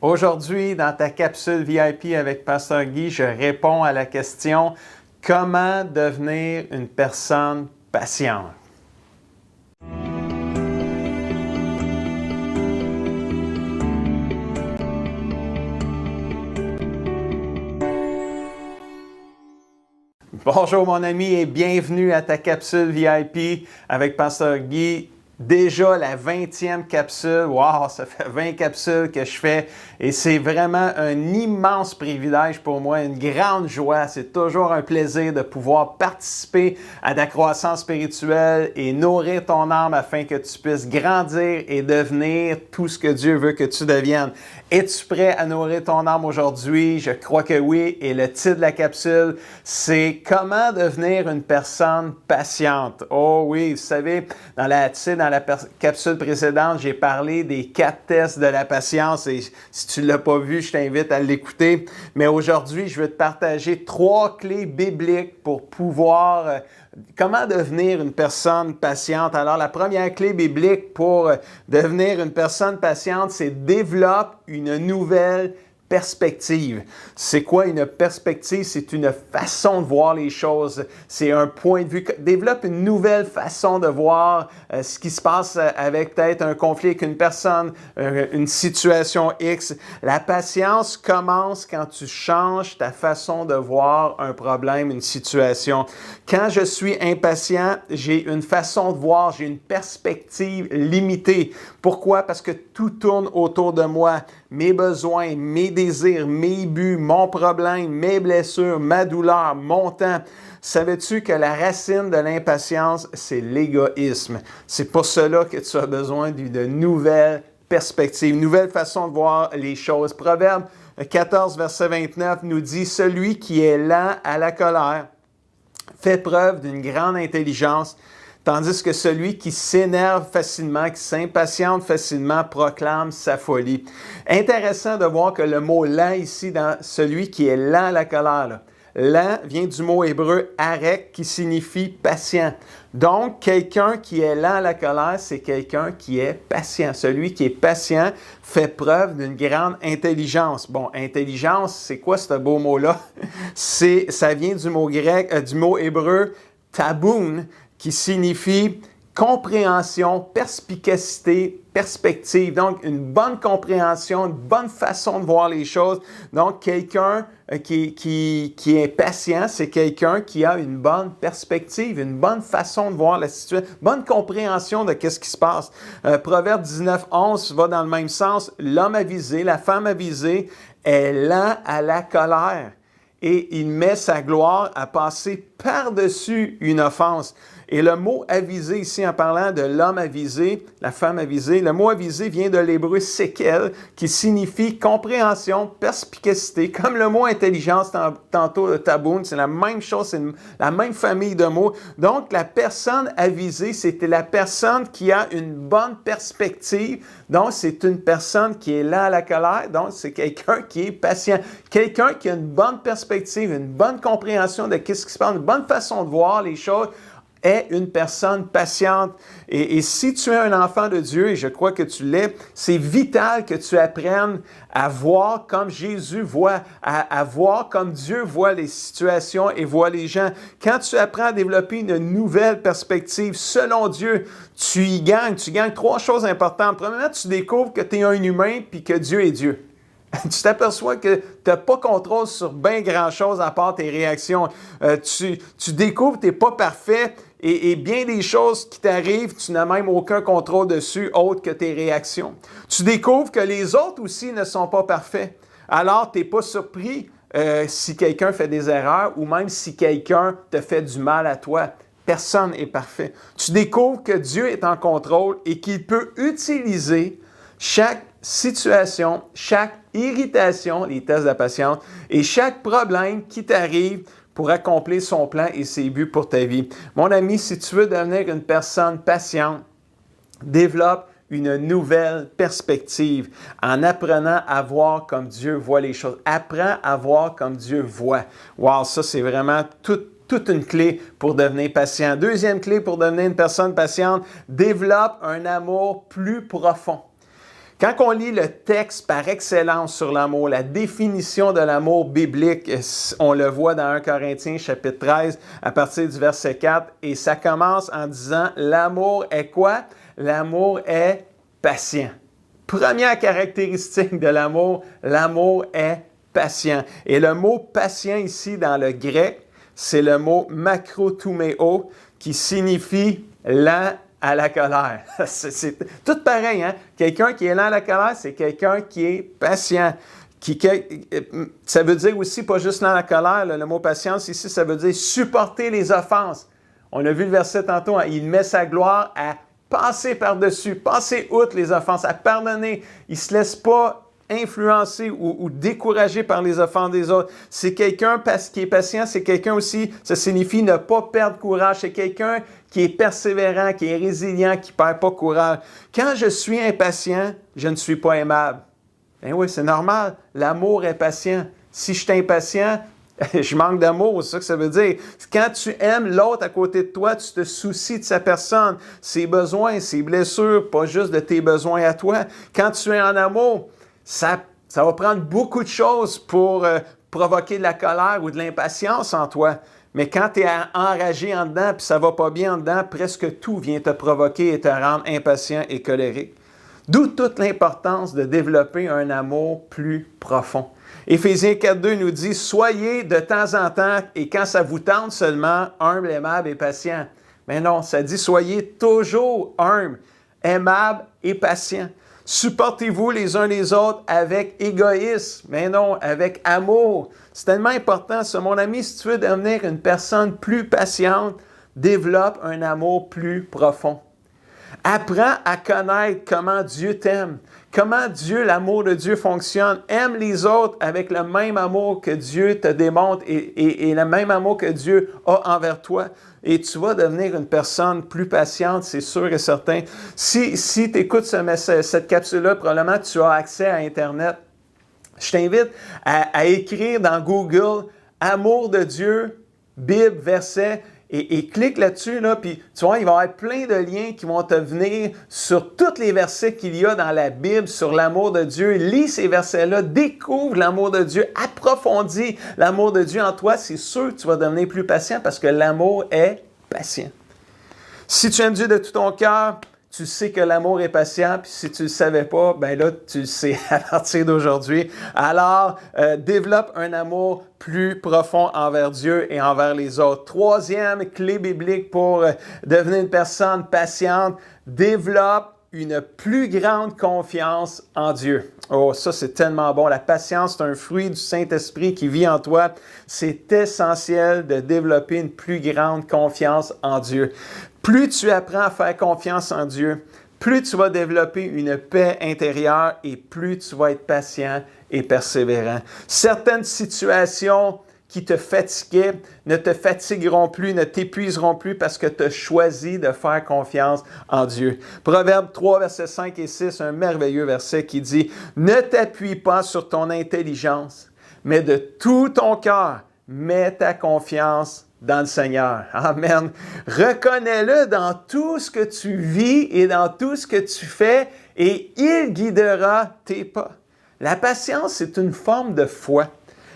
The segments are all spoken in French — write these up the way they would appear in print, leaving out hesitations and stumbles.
Aujourd'hui, dans ta capsule VIP avec Pasteur Guy, je réponds à la question « Comment devenir une personne patiente? » Bonjour mon ami et bienvenue à ta capsule VIP avec Pasteur Guy. Déjà la 20e capsule, wow, ça fait 20 capsules que je fais et c'est vraiment un immense privilège pour moi, une grande joie. C'est toujours un plaisir de pouvoir participer à ta croissance spirituelle et nourrir ton âme afin que tu puisses grandir et devenir tout ce que Dieu veut que tu deviennes. Es-tu prêt à nourrir ton âme aujourd'hui? Je crois que oui. Et le titre de la capsule, c'est « Comment devenir une personne patiente? » Oh oui, vous savez, dans la capsule précédente, j'ai parlé des 4 tests de la patience. Et si tu ne l'as pas vu, je t'invite à l'écouter. Mais aujourd'hui, je veux te partager 3 clés bibliques pour pouvoir... Comment devenir une personne patiente? Alors, la première clé biblique pour devenir une personne patiente, c'est développe une nouvelle perspective. C'est quoi une perspective? C'est une façon de voir les choses. C'est un point de vue. Développe une nouvelle façon de voir ce qui se passe avec peut-être un conflit avec une personne, une situation X. La patience commence quand tu changes ta façon de voir un problème, une situation. Quand je suis impatient, j'ai une façon de voir, j'ai une perspective limitée. Pourquoi? Parce que tout tourne autour de moi. Mes besoins, mes désirs, mes buts, mon problème, mes blessures, ma douleur, mon temps. Savais-tu que la racine de l'impatience, c'est l'égoïsme? C'est pour cela que tu as besoin d'une nouvelle perspective, une nouvelle façon de voir les choses. Proverbe 14, verset 29 nous dit « Celui qui est lent à la colère fait preuve d'une grande intelligence. » Tandis que celui qui s'énerve facilement, qui s'impatiente facilement, proclame sa folie. Intéressant de voir que le mot « lent » ici, dans celui qui est lent à la colère, lent vient du mot hébreu « arek » qui signifie « patient ». Donc, quelqu'un qui est lent à la colère, c'est quelqu'un qui est patient. Celui qui est patient fait preuve d'une grande intelligence. Bon, intelligence, c'est quoi ce beau mot-là? Ça vient du mot grec, du mot hébreu « taboun », qui signifie compréhension, perspicacité, perspective. Donc, une bonne compréhension, une bonne façon de voir les choses. Donc, quelqu'un qui est patient, c'est quelqu'un qui a une bonne perspective, une bonne façon de voir la situation, bonne compréhension de ce qui se passe. Proverbe 19, 11 va dans le même sens. L'homme avisé, la femme avisée est lent à la colère et il met sa gloire à passer par-dessus une offense. Et le mot avisé ici, en parlant de l'homme avisé, la femme avisée, le mot avisé vient de l'hébreu sékel, qui signifie compréhension, perspicacité, comme le mot intelligence tantôt de taboun, c'est la même chose, c'est la même famille de mots. Donc, la personne avisée, c'était la personne qui a une bonne perspective. Donc, c'est une personne qui est là à la colère. Donc, c'est quelqu'un qui est patient. Quelqu'un qui a une bonne perspective, une bonne compréhension de ce qui se passe, une bonne façon de voir les choses, est une personne patiente. Et si tu es un enfant de Dieu, et je crois que tu l'es, c'est vital que tu apprennes à voir comme Jésus voit, à voir comme Dieu voit les situations et voit les gens. Quand tu apprends à développer une nouvelle perspective selon Dieu, tu y gagnes. Tu gagnes 3 choses importantes. Premièrement, tu découvres que tu es un humain puis que Dieu est Dieu. Tu t'aperçois que tu n'as pas contrôle sur bien grand-chose à part tes réactions. Tu découvres que tu n'es pas parfait et bien des choses qui t'arrivent, tu n'as même aucun contrôle dessus autre que tes réactions. Tu découvres que les autres aussi ne sont pas parfaits. Alors, tu n'es pas surpris si quelqu'un fait des erreurs ou même si quelqu'un te fait du mal à toi. Personne n'est parfait. Tu découvres que Dieu est en contrôle et qu'il peut utiliser chaque situation, chaque irritation, les tests de la patience, et chaque problème qui t'arrive pour accomplir son plan et ses buts pour ta vie. Mon ami, si tu veux devenir une personne patiente, développe une nouvelle perspective en apprenant à voir comme Dieu voit les choses. Apprends à voir comme Dieu voit. Wow, ça c'est vraiment toute une clé pour devenir patient. Deuxième clé pour devenir une personne patiente, développe un amour plus profond. Quand on lit le texte par excellence sur l'amour, la définition de l'amour biblique, on le voit dans 1 Corinthiens chapitre 13 à partir du verset 4, et ça commence en disant « L'amour est quoi? L'amour est patient. » Première caractéristique de l'amour est patient. Et le mot patient ici dans le grec, c'est le mot makrotumeo qui signifie lent à la colère. C'est tout pareil, hein? Quelqu'un qui est lent à la colère, c'est quelqu'un qui est patient. Ça veut dire aussi, pas juste lent à la colère, le mot patience ici, ça veut dire supporter les offenses. On a vu le verset tantôt, hein? Il met sa gloire à passer par-dessus, passer outre les offenses, à pardonner. Il ne se laisse pas influencer ou découragé par les offenses des autres. C'est quelqu'un qui est patient, c'est quelqu'un aussi, ça signifie ne pas perdre courage. C'est quelqu'un qui est persévérant, qui est résilient, qui ne perd pas courage. Quand je suis impatient, je ne suis pas aimable. Ben oui, c'est normal. L'amour est patient. Si je suis impatient, je manque d'amour, c'est ça que ça veut dire. Quand tu aimes l'autre à côté de toi, tu te soucies de sa personne, ses besoins, ses blessures, pas juste de tes besoins à toi. Quand tu es en amour, ça va prendre beaucoup de choses pour provoquer de la colère ou de l'impatience en toi. Mais quand tu es enragé en dedans puis ça va pas bien en dedans, presque tout vient te provoquer et te rendre impatient et colérique. D'où toute l'importance de développer un amour plus profond. Éphésiens 4.2 nous dit « Soyez de temps en temps, et quand ça vous tente seulement, humble, aimable et patient. » Mais non, ça dit « Soyez toujours humble, aimable et patient. » Supportez-vous les uns les autres avec égoïsme, mais non, avec amour. C'est tellement important ça. Mon ami, si tu veux devenir une personne plus patiente, développe un amour plus profond. Apprends à connaître comment Dieu t'aime, comment l'amour de Dieu fonctionne. Aime les autres avec le même amour que Dieu te démontre et le même amour que Dieu a envers toi. Et tu vas devenir une personne plus patiente, c'est sûr et certain. Si tu écoutes cette capsule-là, probablement tu as accès à Internet. Je t'invite à écrire dans Google « Amour de Dieu », Bible, verset, et clique là-dessus, là, puis tu vois, il va y avoir plein de liens qui vont te venir sur tous les versets qu'il y a dans la Bible sur l'amour de Dieu. Lis ces versets-là, découvre l'amour de Dieu, approfondis l'amour de Dieu en toi. C'est sûr que tu vas devenir plus patient parce que l'amour est patient. Si tu aimes Dieu de tout ton cœur, tu sais que l'amour est patient, puis si tu ne le savais pas, ben là, tu le sais à partir d'aujourd'hui. Alors, développe un amour plus profond envers Dieu et envers les autres. Troisième clé biblique pour devenir une personne patiente, développe une plus grande confiance en Dieu. Oh, ça, c'est tellement bon. La patience, c'est un fruit du Saint-Esprit qui vit en toi. C'est essentiel de développer une plus grande confiance en Dieu. Plus tu apprends à faire confiance en Dieu, plus tu vas développer une paix intérieure et plus tu vas être patient et persévérant. Certaines situations qui te fatiguaient ne te fatigueront plus, ne t'épuiseront plus parce que tu as choisi de faire confiance en Dieu. Proverbe 3, versets 5 et 6, un merveilleux verset qui dit « Ne t'appuie pas sur ton intelligence, mais de tout ton cœur, mets ta confiance dans le Seigneur. » Amen. Reconnais-le dans tout ce que tu vis et dans tout ce que tu fais et il guidera tes pas. La patience, c'est une forme de foi.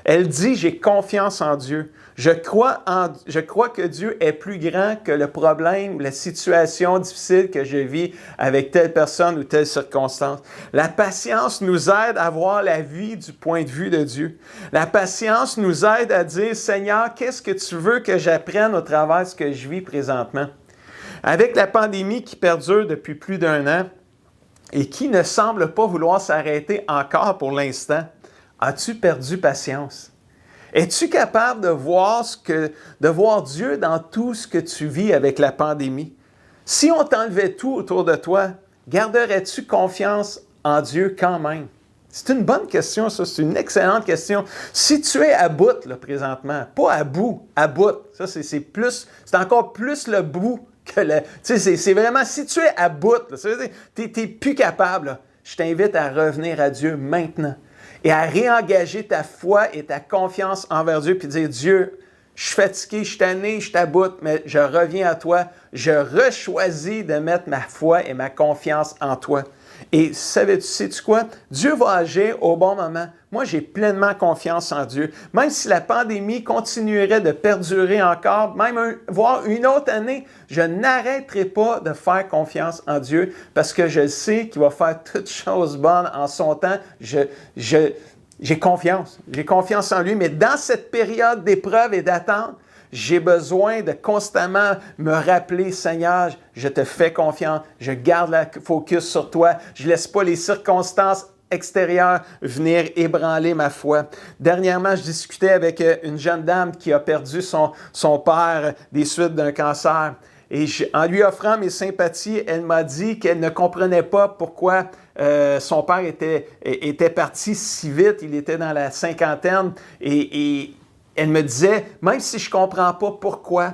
Elle dit, j'ai confiance en Dieu. Je crois que Dieu est plus grand que le problème, la situation difficile que je vis avec telle personne ou telle circonstance. La patience nous aide à voir la vie du point de vue de Dieu. La patience nous aide à dire, Seigneur, qu'est-ce que tu veux que j'apprenne au travers de ce que je vis présentement? Avec la pandémie qui perdure depuis plus d'1 an et qui ne semble pas vouloir s'arrêter encore pour l'instant, as-tu perdu patience? Es-tu capable de voir Dieu dans tout ce que tu vis avec la pandémie? Si on t'enlevait tout autour de toi, garderais-tu confiance en Dieu quand même? C'est une bonne question, ça. C'est une excellente question. Si tu es à bout, là, présentement, pas à bout, à bout, ça, c'est encore plus le bout que le... Tu sais, c'est vraiment, si tu es à bout, là, ça veut dire que tu n'es plus capable, là, je t'invite à revenir à Dieu maintenant et à réengager ta foi et ta confiance envers Dieu, puis dire, Dieu, je suis fatigué, je suis tanné, je t'aboute, mais je reviens à toi. Je rechoisis de mettre ma foi et ma confiance en toi. Et sais-tu quoi? Dieu va agir au bon moment. Moi, j'ai pleinement confiance en Dieu. Même si la pandémie continuerait de perdurer encore, même voire une autre année, je n'arrêterai pas de faire confiance en Dieu parce que je sais qu'il va faire toutes choses bonnes en son temps. J'ai confiance. J'ai confiance en lui, mais dans cette période d'épreuve et d'attente, j'ai besoin de constamment me rappeler, Seigneur, je te fais confiance, je garde le focus sur toi, je ne laisse pas les circonstances extérieures venir ébranler ma foi. Dernièrement, je discutais avec une jeune dame qui a perdu son père des suites d'un cancer. Et en lui offrant mes sympathies, elle m'a dit qu'elle ne comprenait pas pourquoi son père était parti si vite. Il était dans la cinquantaine et elle me disait, même si je ne comprends pas pourquoi,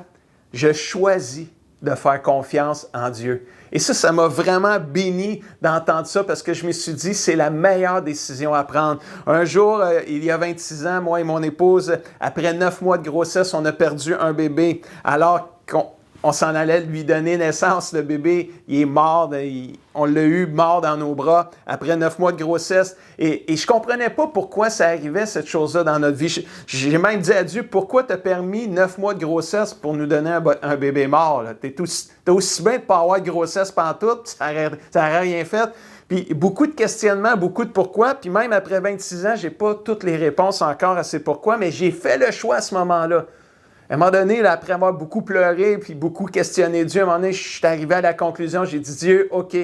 je choisis de faire confiance en Dieu. Et ça m'a vraiment béni d'entendre ça parce que je me suis dit, c'est la meilleure décision à prendre. Un jour, il y a 26 ans, moi et mon épouse, après 9 mois de grossesse, on a perdu un bébé. Alors qu'on s'en allait lui donner naissance, le bébé, il est mort, on l'a eu mort dans nos bras après 9 mois de grossesse. Et je ne comprenais pas pourquoi ça arrivait, cette chose-là, dans notre vie. J'ai même dit à Dieu, pourquoi tu as permis 9 mois de grossesse pour nous donner un bébé mort? T'as aussi bien de ne pas avoir de grossesse pantoute, ça n'aurait rien fait. Puis beaucoup de questionnements, beaucoup de pourquoi. Puis même après 26 ans, je n'ai pas toutes les réponses encore à ces pourquoi, mais j'ai fait le choix à ce moment-là. À un moment donné, là, après avoir beaucoup pleuré puis beaucoup questionné Dieu, à un moment donné, je suis arrivé à la conclusion, j'ai dit, Dieu, OK,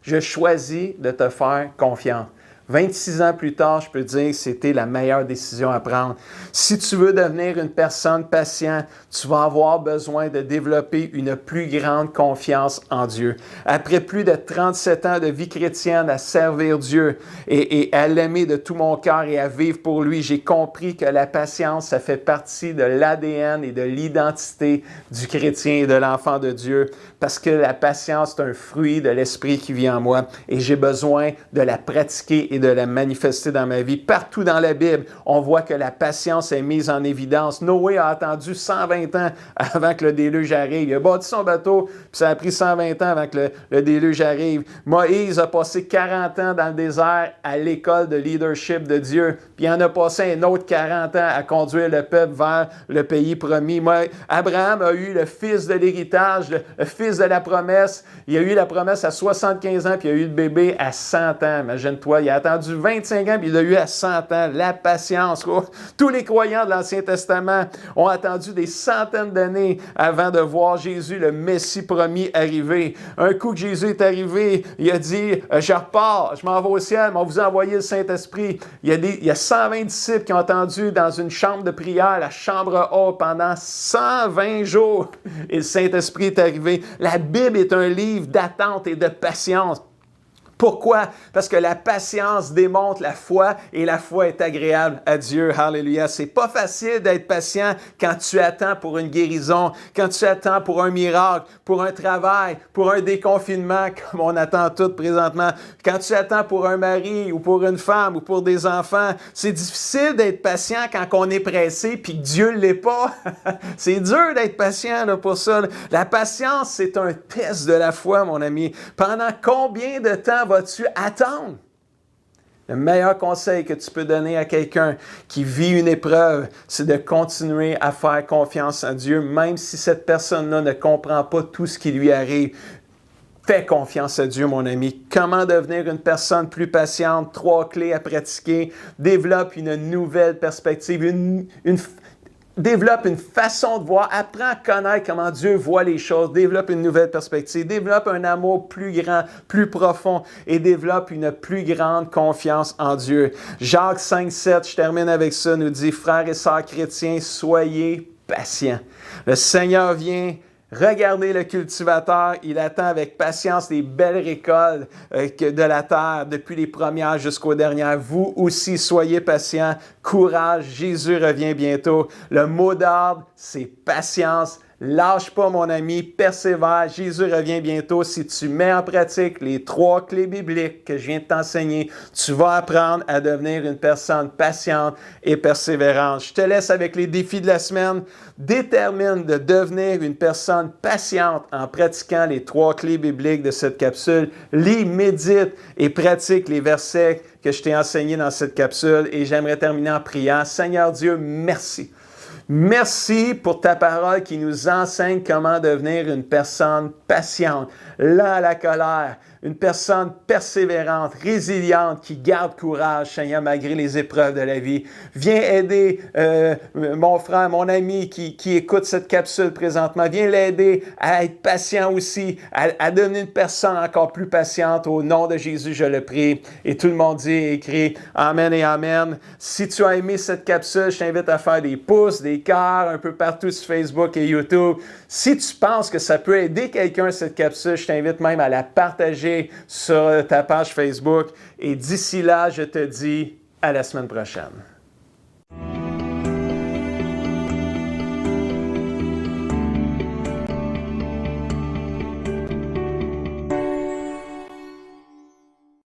je choisis de te faire confiance. 26 ans plus tard, je peux dire que c'était la meilleure décision à prendre. Si tu veux devenir une personne patiente, tu vas avoir besoin de développer une plus grande confiance en Dieu. Après plus de 37 ans de vie chrétienne à servir Dieu et à l'aimer de tout mon cœur et à vivre pour lui, j'ai compris que la patience, ça fait partie de l'ADN et de l'identité du chrétien et de l'enfant de Dieu parce que la patience, c'est un fruit de l'Esprit qui vit en moi et j'ai besoin de la pratiquer et de la manifester dans ma vie. Partout dans la Bible, on voit que la patience est mise en évidence. Noé a attendu 120 ans avant que le déluge arrive. Il a bâti son bateau, puis ça a pris 120 ans avant que le déluge arrive. Moïse a passé 40 ans dans le désert à l'école de leadership de Dieu, puis il en a passé un autre 40 ans à conduire le peuple vers le pays promis. Abraham a eu le fils de l'héritage, le fils de la promesse. Il a eu la promesse à 75 ans, puis il a eu le bébé à 100 ans. Imagine-toi, il a attendu 25 ans, puis il l'a eu à 100 ans. La patience. Oh, tous les croyants de l'Ancien Testament ont attendu des centaines d'années avant de voir Jésus, le Messie promis, arriver. Un coup que Jésus est arrivé, il a dit, je repars, je m'en vais au ciel, mais on vous a envoyé le Saint-Esprit. Il y a 120 disciples qui ont attendu dans une chambre de prière, la chambre haute, pendant 120 jours. Et le Saint-Esprit est arrivé. La Bible est un livre d'attente et de patience. Pourquoi? Parce que la patience démontre la foi et la foi est agréable à Dieu. Alléluia. C'est pas facile d'être patient quand tu attends pour une guérison, quand tu attends pour un miracle, pour un travail, pour un déconfinement, comme on attend tout présentement. Quand tu attends pour un mari ou pour une femme ou pour des enfants, c'est difficile d'être patient quand on est pressé puis que Dieu ne l'est pas. C'est dur d'être patient là, pour ça. La patience, c'est un test de la foi, mon ami. Pendant combien de temps vas-tu attendre? Le meilleur conseil que tu peux donner à quelqu'un qui vit une épreuve, c'est de continuer à faire confiance en Dieu, même si cette personne-là ne comprend pas tout ce qui lui arrive. Fais confiance à Dieu, mon ami. Comment devenir une personne plus patiente? 3 clés à pratiquer. Développe une nouvelle perspective, développe une façon de voir, apprends à connaître comment Dieu voit les choses, développe une nouvelle perspective, développe un amour plus grand, plus profond et développe une plus grande confiance en Dieu. Jacques 5,7, je termine avec ça, nous dit, frères et sœurs chrétiens, soyez patients. Le Seigneur vient. Regardez le cultivateur, il attend avec patience les belles récoltes de la terre, depuis les premières jusqu'aux dernières. Vous aussi, soyez patients, courage, Jésus revient bientôt. Le mot d'ordre, c'est patience. Lâche pas, mon ami, persévère. Jésus revient bientôt. Si tu mets en pratique les 3 clés bibliques que je viens de t'enseigner, tu vas apprendre à devenir une personne patiente et persévérante. Je te laisse avec les défis de la semaine. Détermine de devenir une personne patiente en pratiquant les 3 clés bibliques de cette capsule. Lis, médite et pratique les versets que je t'ai enseignés dans cette capsule. Et j'aimerais terminer en priant. Seigneur Dieu, merci. Merci pour ta parole qui nous enseigne comment devenir une personne patiente, lent à la colère, une personne persévérante, résiliente, qui garde courage, Seigneur, malgré les épreuves de la vie. Viens aider mon frère, mon ami qui écoute cette capsule présentement. Viens l'aider à être patient aussi, à devenir une personne encore plus patiente. Au nom de Jésus, je le prie. Et tout le monde dit et écrit Amen et Amen. Si tu as aimé cette capsule, je t'invite à faire des pouces, des cœurs un peu partout sur Facebook et YouTube. Si tu penses que ça peut aider quelqu'un, cette capsule, je t'invite même à la partager sur ta page Facebook. Et d'ici là, je te dis à la semaine prochaine.